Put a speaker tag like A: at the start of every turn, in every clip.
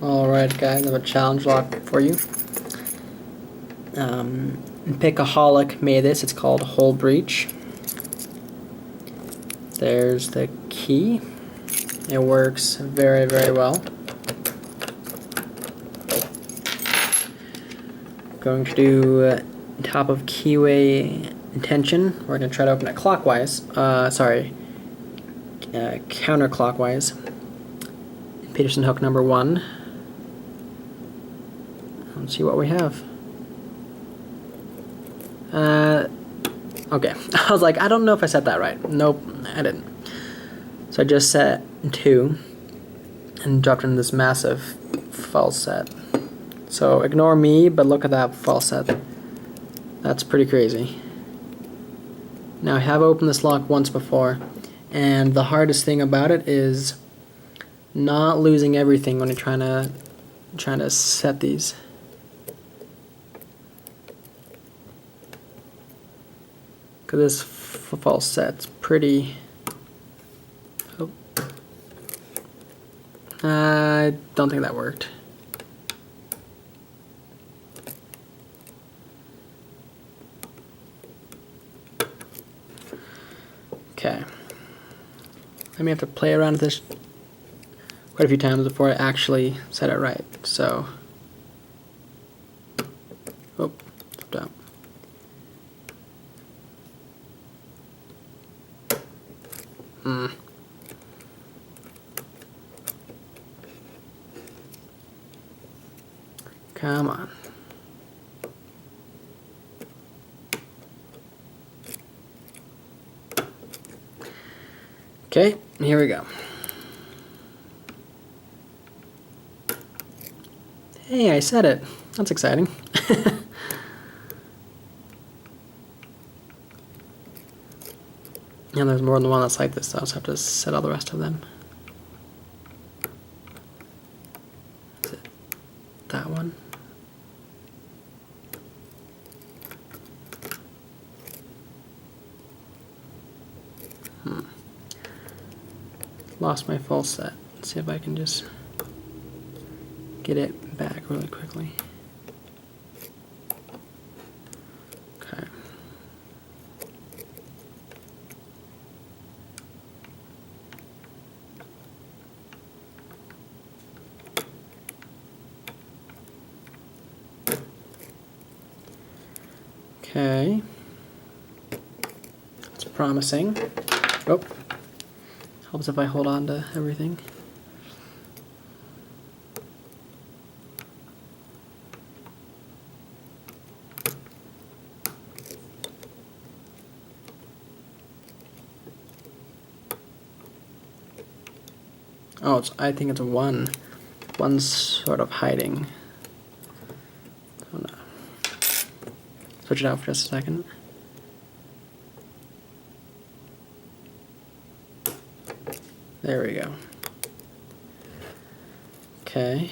A: Alright guys, I have a challenge lock for you. Pickaholic made this, it's called Hole Breach. There's the key. It works very, very well. Going to do top of keyway tension. We're going to try to open it clockwise. Counterclockwise. Peterson hook number 1. Let's see what we have. Okay. I was like, I don't know if I set that right. Nope, I didn't. So I just set 2 and dropped in this massive false set. So ignore me, but look at that false set. That's pretty crazy. Now I have opened this lock once before, and the hardest thing about it is not losing everything when you're trying to set these. Because this false set's pretty... Oh. I don't think that worked. Okay. I may have to play around with this quite a few times before I actually set it right. So, oh, flipped out. Come on. Okay, here we go. Hey, I said it. That's exciting. And there's more than one that's like this, so I'll just have to set all the rest of them. Is it that one? Lost my full set. Let's see if I can just get it back really quickly. Okay. Okay. It's promising. Oh. Helps if I hold on to everything. Oh, I think it's one. One's sort of hiding. Oh no. Switch it out for just a second. There we go. Okay.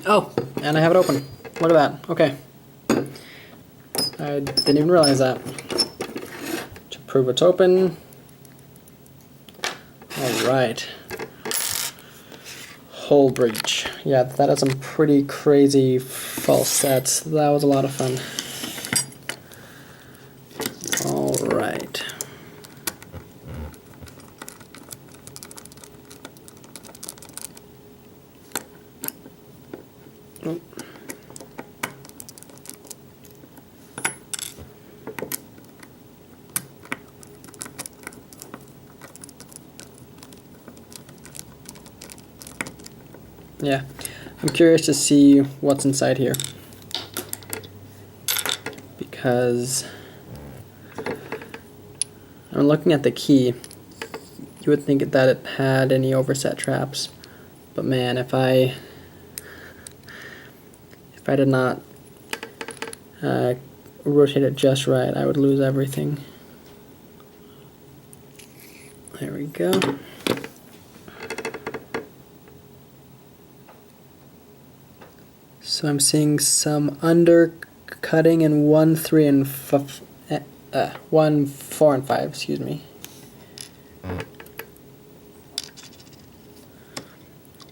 A: Oh, and I have it open. Look at that. Okay. I didn't even realize that. To prove it's open. Alright. Hole breach. Yeah, that is some pretty crazy false sets. That was a lot of fun. Alright. Oh. Yeah, I'm curious to see what's inside here, because I'm looking at the key. You would think that it had any overset traps, but man, if I did not rotate it just right, I would lose everything. There we go. So I'm seeing some undercutting in 1, 3, and 1, 4, and 5. Excuse me.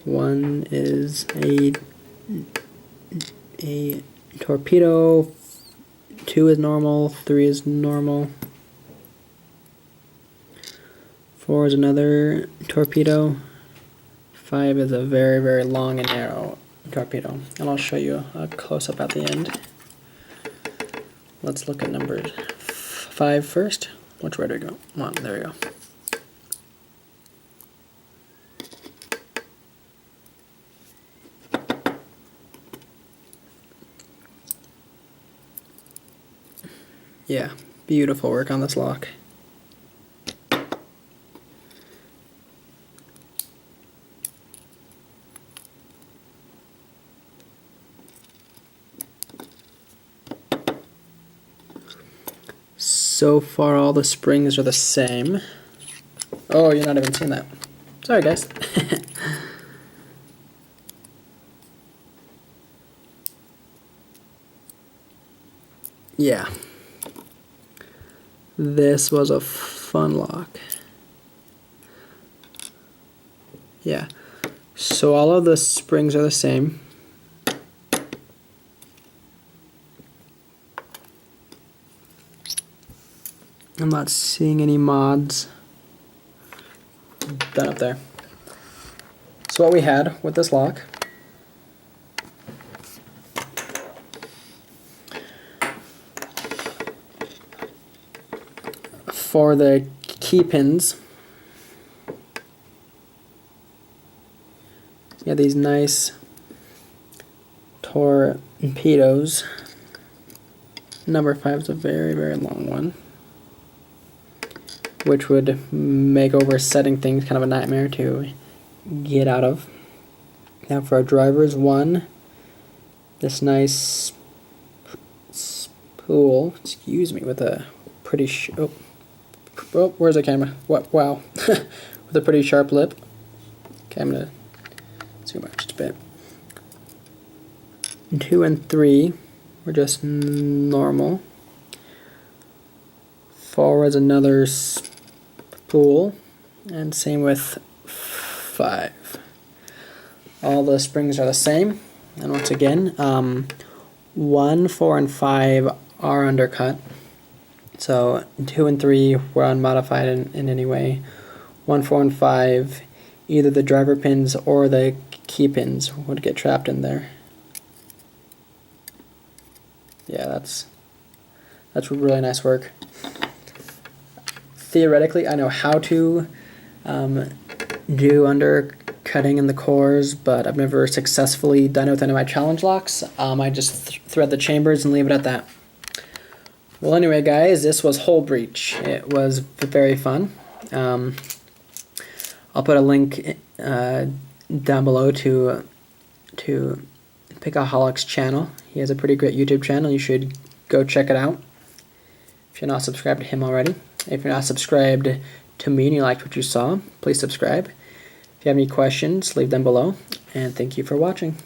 A: One is a torpedo. 2 is normal. 3 is normal. 4 is another torpedo. 5 is a very, very long and narrow torpedo. And I'll show you a close-up at the end. Let's look at number 5 first. Which way do we go? Come on, there we go. Yeah, beautiful work on this lock. So far all the springs are the same. Oh, you're not even seeing that. Sorry guys. Yeah. This was a fun lock. Yeah. So all of the springs are the same. I'm not seeing any mods done up there. So what we had with this lock for the key pins, you have these nice torpedoes. Number 5 is a very, very long one, which would make oversetting things kind of a nightmare to get out of. Now for our drivers, 1, this nice spool, excuse me, with a pretty oh, where's the camera? What? Wow. With a pretty sharp lip. Okay, I'm gonna zoom out just a bit. 2 and 3 were just normal. 4 is another spool, and same with 5. All the springs are the same, and once again, 1, 4, and 5 are undercut. So 2 and 3 were unmodified in any way. 1, 4, and 5, either the driver pins or the key pins would get trapped in there. Yeah, that's really nice work. Theoretically, I know how to do undercutting in the cores, but I've never successfully done it with any of my challenge locks. I just thread the chambers and leave it at that. Well, anyway, guys, this was Hole Breach. It was very fun. I'll put a link down below to Pickaholic's channel. He has a pretty great YouTube channel. You should go check it out if you're not subscribed to him already. If you're not subscribed to me and you liked what you saw, please subscribe. If you have any questions, leave them below. And thank you for watching.